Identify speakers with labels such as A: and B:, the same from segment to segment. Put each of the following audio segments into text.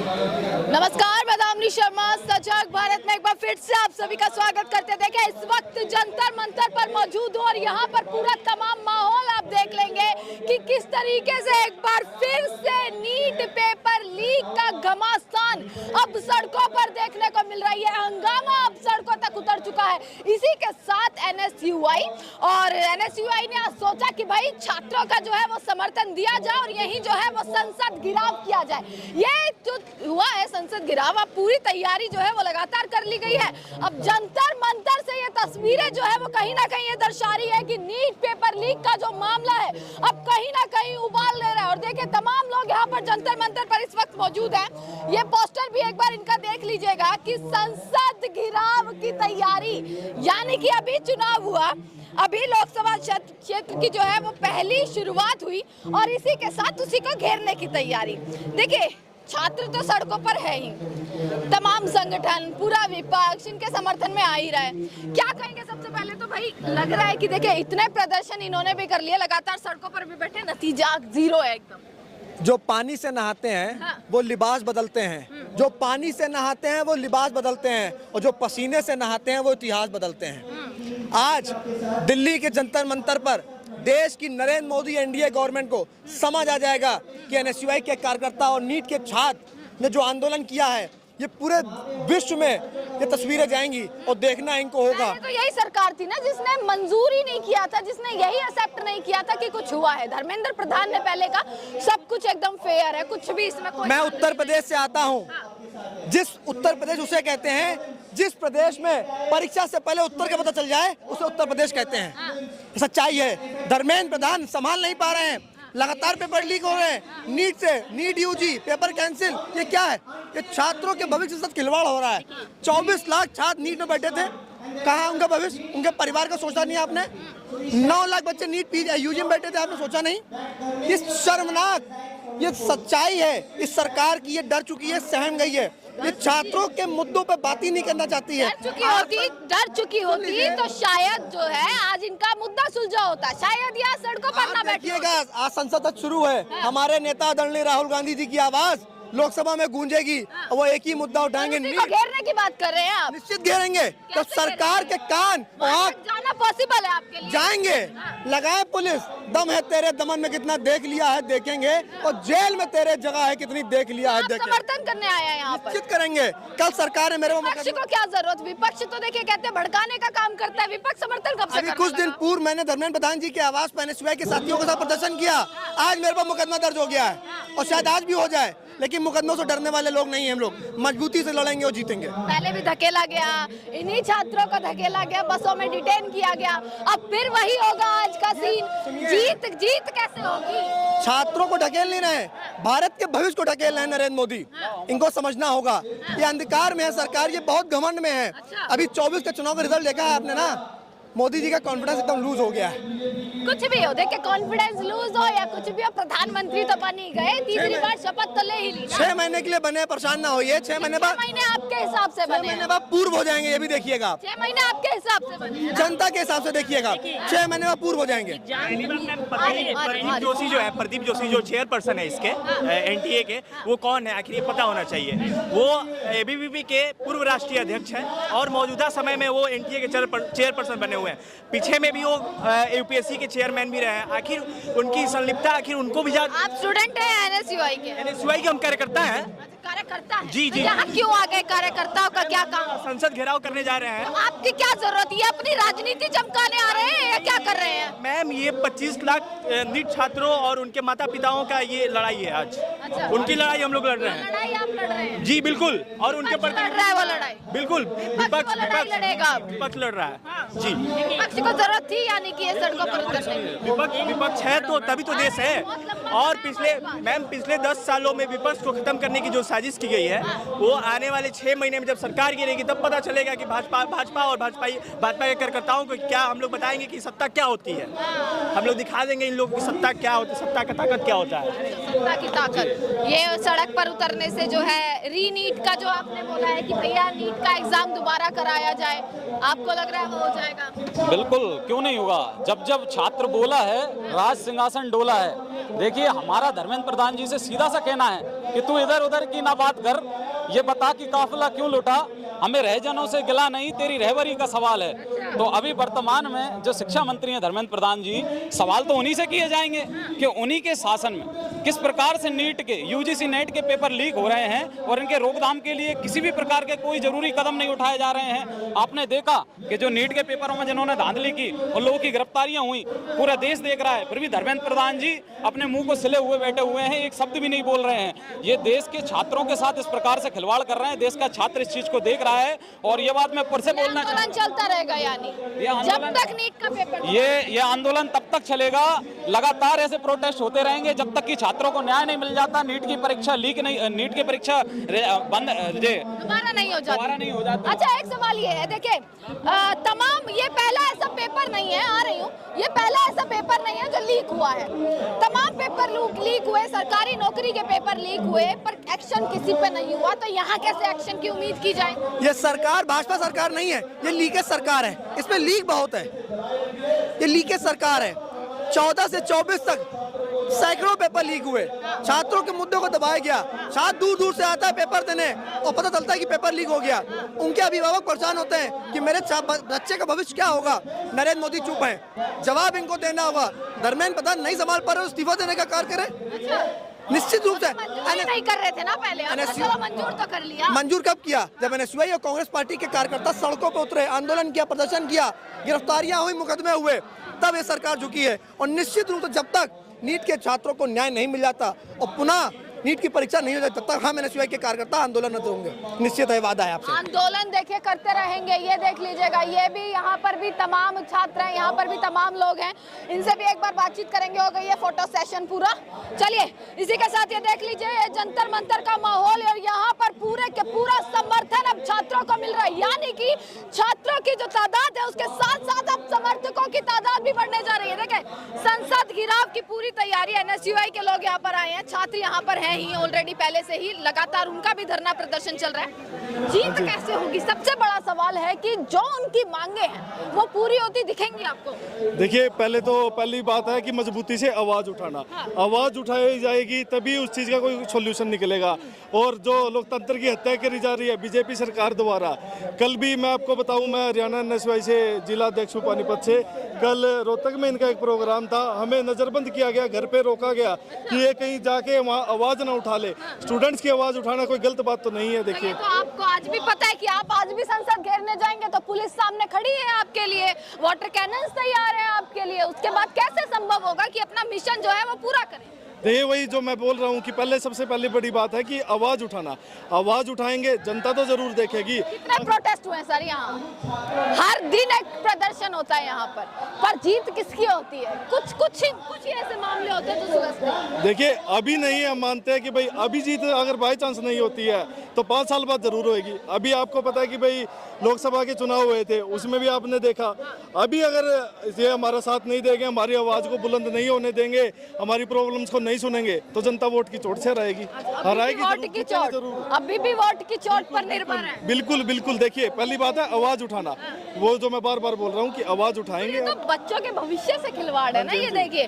A: नमस्कार, मैं दामिनी शर्मा सजग भारत में एक बार फिर से आप सभी का स्वागत करते। देखें, इस वक्त जंतर मंतर पर मौजूद हूँ और यहाँ पर पूरा तमाम माहौल आप देख लेंगे कि किस तरीके से एक बार फिर से नीट पेपर लीक का घमासान अब सड़कों पर देखने को मिल रही है। हंगामा अब सड़कों तक उतर चुका है। इसी के साथ एनएसयूआई ने आज सोचा कि भाई छात्रों का जो है वो समर्थन दिया जाए और यही जो है वो संसद घिराव किया जाए। ये जो हुआ है संसद घिराव, अब पूरी तैयारी जो है वो लगातार कर ली गई है। अब जंतर मंतर से ये तस्वीरें जो है वो कहीं ना कहीं ये दर्शा रही है कि नीट पेपर लीक का जो मामला है अब कहीं ना कहीं उबाल ले रहा है। और देखिए, तमाम लोग यहाँ पर जंतर मंतर पर इस वक्त मौजूद हैं। ये पोस्टर भी एक बार इनका देख लीजिएगा कि संसद घिराव की तैयारी, यानी कि अभी चुनाव हुआ, अभी लोकसभा क्षेत्र की जो है वो पहली शुरुआत हुई और इसी के साथ उसी को घेरने की तैयारी। देखिए, छात्र तो सड़कों पर है ही, तमाम संगठन, पूरा विपक्ष इनके समर्थन में आ ही रहा है। क्या कहेंगे? सबसे पहले तो भाई लग रहा है कि देखिए, इतने प्रदर्शन इन्होंने भी कर लिए, लगातार सड़कों पर भी बैठे, नतीजा जीरो है एकदम।
B: जो पानी से नहाते हैं वो लिबास बदलते हैं, जो पानी से नहाते हैं वो लिबास बदलते हैं और जो पसीने से नहाते हैं वो इतिहास बदलते हैं। आज दिल्ली के जंतर मंतर पर देश की नरेंद्र मोदी एनडीए गवर्नमेंट को समझ आ जाएगा कि एनएसयूआई के कार्यकर्ता और नीट के छात्र ने जो आंदोलन किया है, ये पूरे विश्व में ये तस्वीरें जाएंगी और देखना इनको होगा।
A: तो यही सरकार थी ना जिसने मंजूर ही नहीं किया था, जिसने यही एक्सेप्ट नहीं किया था कि कुछ हुआ है। धर्मेंद्र प्रधान ने पहले कहा सब कुछ एकदम फेयर है, कुछ भी इसमें कोई। मैं
B: उत्तर प्रदेश से आता हूँ। जिस उत्तर प्रदेश उसे कहते हैं जिस प्रदेश में परीक्षा से पहले उत्तर का पता चल जाए उसे उत्तर प्रदेश कहते हैं। सच्चाई है, धर्मेंद्र प्रधान संभाल नहीं पा रहे हैं, लगातार पेपर लीक हो रहे हैं। नीट से, नीट यूजी पेपर कैंसिल, ये क्या है? ये छात्रों के भविष्य के साथ खिलवाड़ हो रहा है। 24 लाख छात्र नीट में बैठे थे, कहाँ उनका भविष्य? उनके परिवार का सोचा नहीं आपने? 9 लाख बच्चे नीट यूजी में बैठे थे, आपने सोचा नहीं? ये शर्मनाक, ये सच्चाई है। इस सरकार की ये डर चुकी है, सहम गई है। ये छात्रों के मुद्दों पे बात ही नहीं करना चाहती है।
A: डर चुकी होती तो शायद जो है आज इनका मुद्दा सुलझा होता, शायद यहाँ सड़कों पर ना बैठिएगा।
B: आज संसद तक शुरू है, हमारे नेता आदरणीय राहुल गांधी जी की आवाज लोकसभा में गूंजेगी और वो एक ही मुद्दा उठाएंगे, नीट
A: घेरने की बात कर रहे हैं आप।
B: निश्चित घेरेंगे। तो सरकार के कान
A: जाना पॉसिबल है आपके लिए?
B: जाएंगे, लगाए पुलिस, दम है तेरे दमन में कितना देख लिया है देखेंगे, और जेल में तेरे जगह है कितनी देख लिया है देखेंगे।
A: समर्थन करने आया है यहाँ पर,
B: निश्चित करेंगे। कल सरकार है, मेरे
A: विपक्ष को क्या जरूरत? विपक्ष तो देखिए कहते हैं भड़काने का काम करता है, विपक्ष समर्थन कब से करने लगा?
B: कुछ दिन पूर्व मैंने धर्मेंद्र प्रधान जी के आवास पर एनएसयूआई के साथियों के साथ प्रदर्शन किया। आज मेरे पर मुकदमा दर्ज हो गया है और शायद आज भी हो जाए, लेकिन मुकदमों से डरने वाले लोग नहीं हैं। हम लोग मजबूती से लड़ेंगे और जीतेंगे।
A: पहले भी धकेला गया, इन्हीं छात्रों को धकेला गया, बसों में डिटेन किया गया, अब फिर वही होगा आज का सीन। जीत कैसे होगी?
B: छात्रों को ढकेल नहीं रहे, भारत के भविष्य को ढकेल रहे हैं नरेंद्र मोदी। इनको समझना होगा, ये अंधकार में है सरकार, ये बहुत घमंड में है। अभी 24 के चुनाव का रिजल्ट देखा है आपने ना, मोदी जी का कॉन्फिडेंस एकदम लूज हो गया है।
A: कुछ भी हो, देखिए कॉन्फिडेंस लूज हो या कुछ भी हो, प्रधानमंत्री तो बन ही गए, तीसरी बार शपथ तो ले ही ली।
B: 6 महीने के लिए बने, परेशान ना होइए। 6 महीने बाद,
A: 6 महीने आपके हिसाब से बने,
B: 6 महीने बाद पूर्व हो जाएंगे, ये भी देखिएगा।
A: 6 महीने आपके हिसाब से बने,
B: जनता के हिसाब से देखिएगा, 6 महीने बाद पूर्व हो जाएंगे।
C: प्रदीप जोशी जो चेयरपर्सन है इसके एनटीए के, वो कौन है आखिर, ये पता होना चाहिए। वो एबीवीपी के पूर्व राष्ट्रीय अध्यक्ष हैं और मौजूदा समय में वो एनटीए के चेयरपर्सन बने हुए हैं। पीछे में भी वो यूपीएससी के चेयरमैन भी रहे हैं। आखिर उनकी संलिप्तता, आखिर उनको भी
A: आप स्टूडेंट हैं एनएसयूआई के?
C: एनएसयूआई के हम कार्यकर्ता हैं।
A: कार्यकर्ता है?
C: जी।
A: यहाँ क्यों आ गए? कार्यकर्ताओं का क्या काम?
C: संसद घेराव करने जा रहे हैं।
A: तो आपकी क्या जरूरत है? अपनी राजनीति चमकाने आ रहे हैं या क्या कर रहे हैं?
C: मैम, ये 25 लाख नीट छात्रों और उनके माता पिताओं का ये लड़ाई है आज।
A: अच्छा,
C: उनकी लड़ाई हम लोग लड़ रहे हैं।
A: लड़ाई आप लड़ रहे हैं?
C: जी बिल्कुल, और उनके
A: प्रति लड़ रहा है वो लड़ाई?
C: बिल्कुल,
A: विपक्ष
C: लड़ रहा है। जी,
A: विपक्ष को जरूरत थी यानी कि ये सड़कों पर उतरने की?
C: विपक्ष है तो तभी तो देश है। और पिछले 10 सालों में विपक्ष को खत्म करने की जो साजिश की गई है, वो आने वाले 6 महीने में जब सरकार गिरेगी तब पता चलेगा कि भाजपा और भाजपा के कार्यकर्ताओं को क्या, हम लोग बताएंगे कि सत्ता क्या होती है। हम लोग दिखा देंगे इन लोगों की सत्ता क्या होती है, सत्ता का ताकत क्या होता है।
A: सत्ता की ताकत, ये सड़क पर उतरने से जो है, री नीट का जो आपने बोला है कि भैया नीट का एग्जाम दोबारा कराया जाए, आपको लग रहा है वो हो जाएगा?
D: बिल्कुल क्यों नहीं होगा। जब जब छात्र बोला है राज सिंहासन डोला है। देखिए हमारा धर्मेंद्र प्रधान जी से सीधा सा कहना है कि तू इधर उधर की ना बात कर, ये बता कि काफिला क्यों लुटा, हमें रहजनों से गिला नहीं, तेरी रहबरी का सवाल है। तो अभी वर्तमान में जो शिक्षा मंत्री हैं धर्मेंद्र प्रधान जी, सवाल तो उन्हीं से किए जाएंगे कि उन्हीं के शासन में किस प्रकार से नीट के यूजीसी नेट के पेपर लीक हो रहे हैं और इनके रोकथाम के लिए किसी भी प्रकार के कोई जरूरी कदम नहीं उठाए जा रहे हैं। आपने देखा कि जो नीट के पेपरों में जिन्होंने धांधली की और लोगों की गिरफ्तारियां हुई, पूरा देश देख रहा है, फिर भी धर्मेंद्र प्रधान जी अपने मुंह को सिले हुए बैठे हुए हैं, एक शब्द भी नहीं बोल रहे हैं। ये देश के छात्रों के साथ इस प्रकार से खिलवाड़ कर रहे हैं, देश का छात्र इस चीज को देख रहा है। और ये बात मैं फिर से बोलना चाहता हूं,
A: चलता रहेगा यानी जब तक नीट का पेपर,
D: ये आंदोलन तब तक चलेगा, लगातार ऐसे प्रोटेस्ट होते रहेंगे जब तक कि छात्रों को न्याय नहीं मिल जाता। नीट की परीक्षा लीक नहीं, नीट की परीक्षा बंद
A: दोबारा नहीं हो जाती। अच्छा एक सवाल ये है, देखिए तमाम ये पहला ऐसा पेपर नहीं है, आ रही हूँ, ये पहला ऐसा पेपर नहीं है जो लीक हुआ है। तमाम पेपर लीक हुए, सरकारी नौकरी के पेपर लीक हुए, पर एक्शन किसी पे नहीं हुआ, तो यहाँ कैसे एक्शन की उम्मीद की जाए?
B: ये सरकार भाजपा सरकार नहीं है, ये लीकेज सरकार है, इसमें लीक बहुत है, ये लीकेज सरकार है। 14 से 24 तक सैकड़ों पेपर लीक हुए, छात्रों के मुद्दों को दबाया गया। छात्र दूर दूर से आता है पेपर देने और पता चलता है कि पेपर लीक हो गया। उनके अभिभावक परेशान होते हैं कि मेरे बच्चे का भविष्य क्या होगा। नरेंद्र मोदी चुप है, जवाब इनको देना होगा। धर्मेंद्र प्रधान नहीं संभाल पा रहे, इस्तीफा देने का कार्य करें निश्चित रूप से।
A: नहीं कर रहे थे ना पहले, मंजूर तो कर लिया।
B: मंजूर कब किया? जब एनएसयूआई और कांग्रेस पार्टी के कार्यकर्ता सड़कों पर उतरे, आंदोलन किया, प्रदर्शन किया, गिरफ्तारियां हुई, मुकदमे हुए, तब ये सरकार झुकी है। और निश्चित रूप से जब तक नीट के छात्रों को न्याय नहीं मिल जाता और पुनः नीट की परीक्षा नहीं हो जाती, तब तक हम एनएसयूआई के कार्यकर्ता आंदोलनरत होंगे। निश्चित है, वादा है आपसे।
A: आंदोलन देखिए करते रहेंगे, ये देख लीजिएगा, ये भी यहाँ पर भी तमाम छात्र हैं, यहाँ पर भी तमाम लोग हैं, इनसे भी एक बार बातचीत करेंगे। हो गई है फोटो सेशन पूरा। चलिए इसी के साथ ये देख लीजिए, ये जंतर मंतर का माहौल और यहाँ पर पूरे के पूरा समर्थन अब छात्रों को मिल रहा है, यानी कि छात्रों की जो तादाद है उसके साथ साथ अब समर्थकों की तादाद भी बढ़ने जा रही है। देखें, संसद घिराव की पूरी तैयारी, एनएसयूआई के लोग यहाँ पर आए हैं, छात्र यहाँ पर हैं ही ऑलरेडी, पहले से ही लगातार उनका भी धरना प्रदर्शन चल रहा है। जीत कैसे होगी, सबसे बड़ा सवाल है कि जो उनकी मांगे हैं वो पूरी होती दिखेंगी आपको?
E: देखिए, पहली बात है कि मजबूती से आवाज उठाना। हाँ। आवाज उठाई जाएगी तभी उस चीज का कोई सोल्यूशन निकलेगा। और जो लोकतंत्र की हत्या करी जा रही है बीजेपी सरकार द्वारा, कल भी मैं आपको बताऊं, मैं हरियाणा एनएसयूआई से जिला अध्यक्ष पानीपत से, कल रोहतक में इनका एक प्रोग्राम था, हमें नजरबंद किया गया, घर पे रोका गया कि ये कहीं जाके वहाँ आवाज ना उठा ले। स्टूडेंट्स की आवाज उठाना कोई गलत बात तो नहीं है। देखिए,
A: तो आपको आज भी पता है कि आप आज भी संसद घेरने जाएंगे तो पुलिस सामने खड़ी है आपके लिए, वाटर कैनन्स तैयार है आपके लिए, उसके बाद कैसे संभव होगा कि अपना मिशन जो है वो पूरा करें?
E: देखिए, वही जो मैं बोल रहा हूँ कि सबसे पहले बड़ी बात है कि आवाज उठाना। आवाज उठाएंगे, जनता तो जरूर देखेगी।
A: कितने प्रोटेस्ट हुए सर यहाँ? हर दिन एक प्रदर्शन होता है यहाँ पर जीत किसकी होती है? कुछ ही ऐसे मामले होते हैं जो सुलझते हैं।
E: देखिए, अभी नहीं हम मानते हैं कि भाई अभी जीत अगर बाई चांस नहीं होती है तो 5 साल बाद जरूर होगी। अभी आपको पता है कि भाई लोकसभा के चुनाव हुए थे, उसमें भी आपने देखा। अभी अगर ये हमारा साथ नहीं देंगे, हमारी आवाज को बुलंद नहीं होने देंगे, हमारी प्रॉब्लम्स को नहीं सुनेंगे, तो जनता वोट की चोट से रहेगी, हराएगी जरूर।
A: अभी भी वोट की चोट पर निर्भर है।
E: बिल्कुल बिल्कुल। देखिए, पहली बात है आवाज उठाना, वो जो मैं बार बार बोल रहा हूँ कि आवाज उठाएंगे।
A: तो बच्चों के भविष्य से खिलवाड़ है ना ये। देखिए,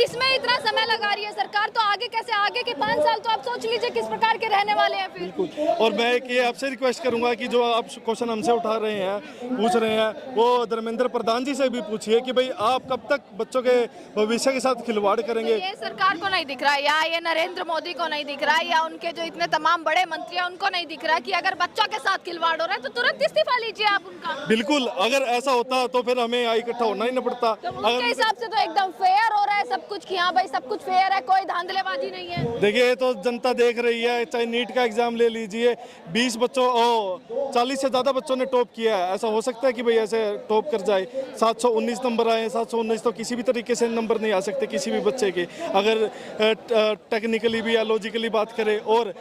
A: इसमें इतना समय लगा रही है सरकार, तो आगे कैसे? आगे के 5 साल तो आप सोच लीजिए किस प्रकार के रहने वाले हैं फिर।
E: बिल्कुल। और मैं एक ये आपसे रिक्वेस्ट करूंगा कि जो आप क्वेश्चन हमसे उठा रहे हैं, पूछ रहे हैं, वो धर्मेंद्र प्रधान जी से भी पूछिए कि भाई आप कब तक बच्चों के भविष्य के साथ खिलवाड़ करेंगे?
A: ये सरकार को नहीं दिख रहा है, या ये नरेंद्र मोदी को नहीं दिख रहा है, या उनके जो इतने तमाम बड़े मंत्री हैं उनको नहीं दिख रहा है कि अगर बच्चों के साथ खिलवाड़ हो रहा है तो तुरंत इस्तीफा लीजिए आप उनका।
E: बिल्कुल, अगर ऐसा होता तो फिर हमें यहाँ इकट्ठा होना ही न पड़ता।
A: तो उनके हिसाब से तो एकदम फेयर हो रहा है सब कुछ, कि हाँ भाई सब कुछ फेयर है, कोई धांधलेबाजी नहीं है।
E: देखिए, तो जनता देख रही है, चाहे नीट का एग्जाम ले लीजिए, 20 बच्चों 40 से ज्यादा बच्चों ने टॉप किया है। ऐसा हो सकता है कि भाई ऐसे टॉप कर जाए? 719 नंबर आए, 719 तो किसी भी तरीके से नंबर नहीं आ सकते किसी भी बच्चे के, अगर टेक्निकली भी या लॉजिकली बात करें। और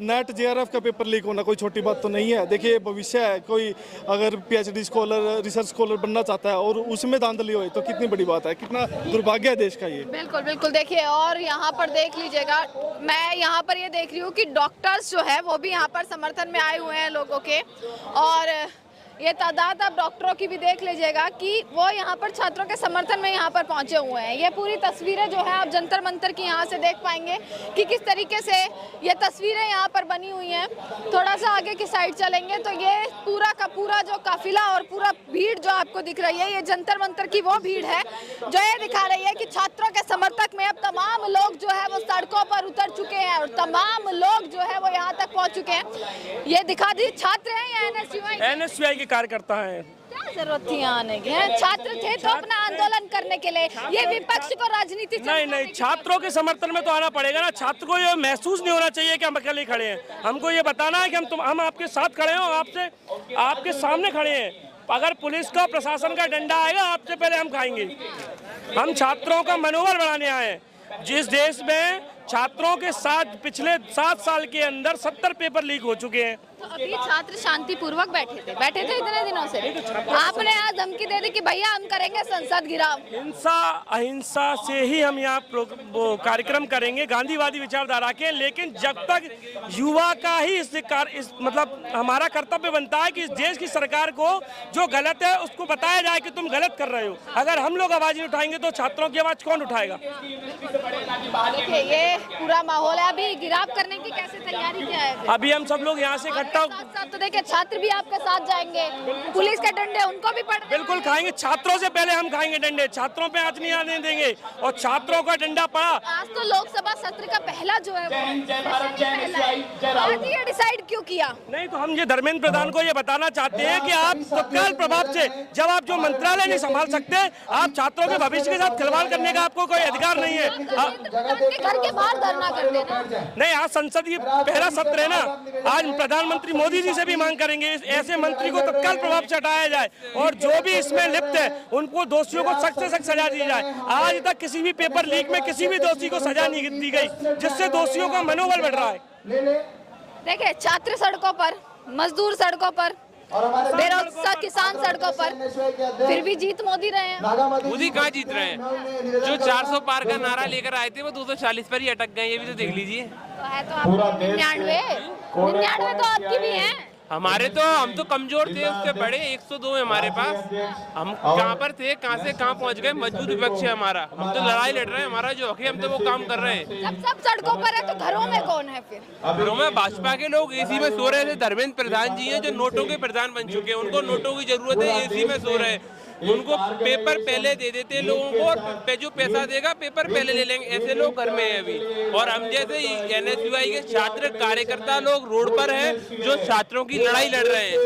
E: नेट जेआरएफ का पेपर लीक होना कोई छोटी बात तो नहीं है। देखिए, भविष्य है, कोई अगर पीएचडी स्कॉलर, रिसर्च स्कॉलर बनना चाहता है और उसमें धांधली हो तो कितनी बड़ी बात है, कितना दुर्भाग्य है देश का ये।
A: बिल्कुल बिल्कुल। देखिए, और यहाँ पर देख लीजिएगा, मैं यहाँ पर ये देख रही हूँ कि डॉक्टर्स जो है वो भी यहाँ पर समर्थन में आए हुए हैं लोगों के। और ये तादाद आप डॉक्टरों की भी देख लीजिएगा कि वो यहाँ पर छात्रों के समर्थन में यहाँ पर पहुंचे हुए हैं। ये पूरी तस्वीरें जो है आप जंतर मंतर की यहाँ से देख पाएंगे कि किस तरीके से ये तस्वीरें यहाँ पर बनी हुई हैं। थोड़ा सा आगे की साइड चलेंगे तो ये पूरा का पूरा जो काफिला और पूरा भीड़ जो आपको दिख रही है, ये जंतर मंतर की वो भीड़ है जो ये दिखा रही है कि छात्रों के समर्थक में अब तमाम लोग जो है वो सड़कों पर उतर चुके हैं और तमाम लोग जो है वो यहाँ तक पहुँच चुके हैं। ये दिखा दी छात्र हैं या
F: एनएसयूआई के कार्यकर्ता हैं।
A: क्या जरूरत थी आने की? छात्र थे तो अपना आंदोलन करने के लिए, ये विपक्ष को राजनीति
F: नहीं, छात्रों के समर्थन में तो आना पड़ेगा ना। छात्र को ये महसूस नहीं होना चाहिए कि हम अकेले खड़े हैं। हमको ये बताना है कि हम आपके साथ खड़े हैं और आपके सामने खड़े हैं। अगर पुलिस का प्रशासन का डंडा आएगा आपसे पहले हम खाएंगे। हम छात्रों का मनोबल बढ़ाने आए हैं। जिस देश में छात्रों के साथ पिछले 7 साल के अंदर 70 पेपर लीक हो चुके हैं,
A: तो अभी छात्र शांतिपूर्वक बैठे थे इतने दिनों से। आपने आज धमकी दे दी कि भैया हम करेंगे संसद घिराव।
F: हिंसा अहिंसा से ही हम यहाँ कार्यक्रम करेंगे, गांधीवादी विचारधारा के। लेकिन जब तक युवा का ही इस मतलब हमारा कर्तव्य बनता है कि इस देश की सरकार को जो गलत है उसको बताया जाए कि तुम गलत कर रहे हो। अगर हम लोग आवाज नहीं उठाएंगे तो छात्रों की आवाज कौन उठाएगा?
A: देखिए ये पूरा माहौल है। अभी घिराव करने की कैसे तैयारी क्या है?
F: अभी हम सब लोग यहाँ से इकट्ठा,
A: साथ तो देखिए छात्र भी आपके साथ जाएंगे, पुलिस के डंडे उनको भी पड़
F: बिल्कुल खाएंगे। छात्रों से पहले हम खाएंगे डंडे, छात्रों पे हाथ नहीं आने देंगे। और छात्रों का डंडा पड़ा।
A: आज तो लोकसभा सत्र का पहला जो है आज ये डिसाइड क्यों किया?
F: नहीं तो हम ये धर्मेंद्र प्रधान को ये बताना चाहते हैं कि आप तत्काल प्रभाव से, जब आप जो मंत्रालय नहीं संभाल सकते, आप छात्रों के भविष्य के साथ खिलवाड़ करने का आपको कोई अधिकार नहीं है।
A: घर के बाहर धरना कर देना।
F: नहीं, आज संसद की पहला सत्र है ना। आज प्रधानमंत्री मोदी जी से भी मांग करेंगे ऐसे मंत्री को तत्काल प्रभाव से हटाया जाए और जो भी इसमें लिप्त है उनको दोषियों को सख्त से सख्त सजा दी जाए। आज तक किसी भी पेपर लीक में किसी भी दोषी को सजा नहीं दी गई, जिससे दोषियों का मनोबल बढ़ रहा है।
A: देखिए छात्र सड़कों पर, मजदूर सड़कों पर, बेरोजगार किसान सड़कों पर, फिर भी जीत मोदी रहे हैं।
G: मोदी कहाँ जीत रहे हैं? जो 400 पार का नारा लेकर आए थे वो 240 पर ही अटक गए। ये भी तो देख लीजिए।
A: तो है तो आप 99 तो आपकी भी है।
G: हम तो कमजोर थे, उससे बड़े 102 है हमारे पास। हम कहाँ पर थे, कहाँ से कहाँ पहुँच गए। मजबूत विपक्ष है हमारा। हम तो लड़ाई लड़ रहे हैं, हमारा जो हक है हम तो वो काम कर रहे हैं।
A: जब सब सड़कों पर है तो घरों में कौन है फिर?
G: घरों में भाजपा के लोग एसी में सो रहे थे। धर्मेंद्र प्रधान जी हैं जो नोटों के प्रधान बन चुके हैं, उनको नोटों की जरूरत है, एसी में सो रहे हैं। उनको पेपर पहले दे देते लोगों को और जो पैसा देगा पेपर पहले ले लेंगे। ऐसे लोग घर में है अभी। और हम जैसे एनएसयूआई के छात्र कार्यकर्ता लोग रोड पर हैं जो छात्रों की लड़ाई लड़ रहे हैं।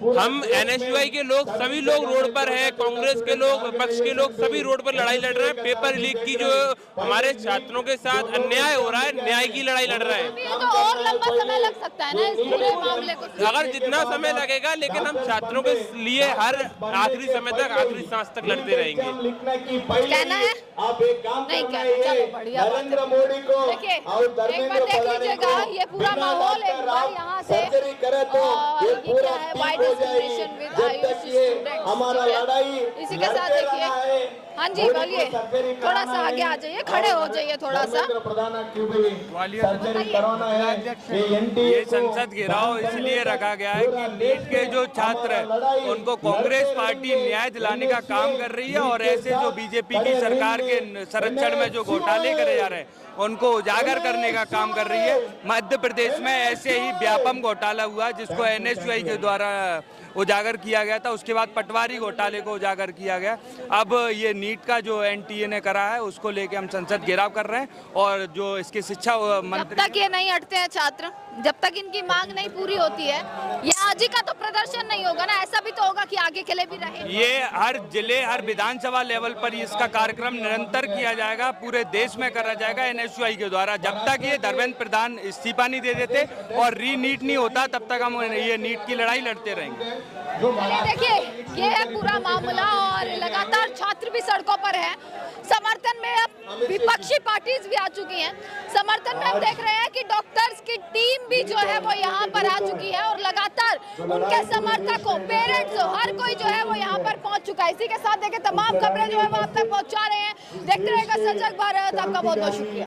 G: हम एनएसयूआई के लोग सभी लोग रोड पर हैं। कांग्रेस के लोग, विपक्ष के लोग सभी रोड पर लड़ाई लड़ रहे हैं। पेपर लीक की जो हमारे छात्रों के साथ अन्याय हो रहा है, न्याय की लड़ाई लड़ रहे हैं।
A: तो और लंबा समय लग सकता है ना इस पूरे मामले को?
G: अगर जितना समय लगेगा, लेकिन हम छात्रों के लिए हर आखिरी समय तक, आखिरी सांस तक लड़ते रहेंगे।
A: कहना है नहीं कहना, चलो बढ़िया। देखिए एक बार देख लीजिएगा ये पूरा माहौल एक बार यहाँ से हमारा लड़ाई इसी के साथ देखिए। हाँ जी बोलिए, थोड़ा सा आगे आ जाइए, खड़े हो जाइए थोड़ा सा।
H: ये संसद घेराव इसलिए रखा गया है कि नीट के जो छात्र हैं उनको कांग्रेस पार्टी न्याय दिलाने का काम कर रही है और ऐसे जो बीजेपी की सरकार के संरक्षण में जो घोटाले करे जा रहे हैं उनको उजागर करने का काम कर रही है। मध्य प्रदेश में ऐसे ही व्यापम घोटाला हुआ जिसको एनएसयूआई के द्वारा उजागर किया गया था। उसके बाद पटवारी घोटाले को उजागर किया गया। अब ये नीट का जो एनटीए ने करा है उसको लेके हम संसद घेराव कर रहे हैं। और जो इसके शिक्षा मंत्री,
A: जब तक ये नहीं हटते हैं छात्र, जब तक इनकी मांग नहीं पूरी होती है, ये आज ही का तो प्रदर्शन नहीं होगा ना। ऐसा भी तो होगा कि आगे के लिए भी रहे।
H: ये हर जिले, हर विधानसभा लेवल पर इसका कार्यक्रम निरंतर किया जाएगा, पूरे देश में करा जाएगा एनएसयूआई के द्वारा। जब तक ये धर्मेंद्र प्रधान इस्तीफा नहीं दे देते और री नीट नहीं होता तब तक हम ये नीट की लड़ाई लड़ते रहेंगे।
A: देखिए ये है पूरा मामला और लगातार छात्र भी सड़कों पर है। समर्थन में अब विपक्षी पार्टीज भी आ चुकी हैं। समर्थन में हम देख रहे हैं कि डॉक्टर्स की टीम भी जो है वो यहाँ पर आ चुकी है और लगातार उनके समर्थकों, पेरेंट्स, हर कोई जो है वो यहाँ पर पहुँच चुका है। इसी के साथ देखिए तमाम खबरें जो है वो आप तक पहुँचा रहे हैं। देखते रहेगा सजग भारत। आपका बहुत बहुत शुक्रिया।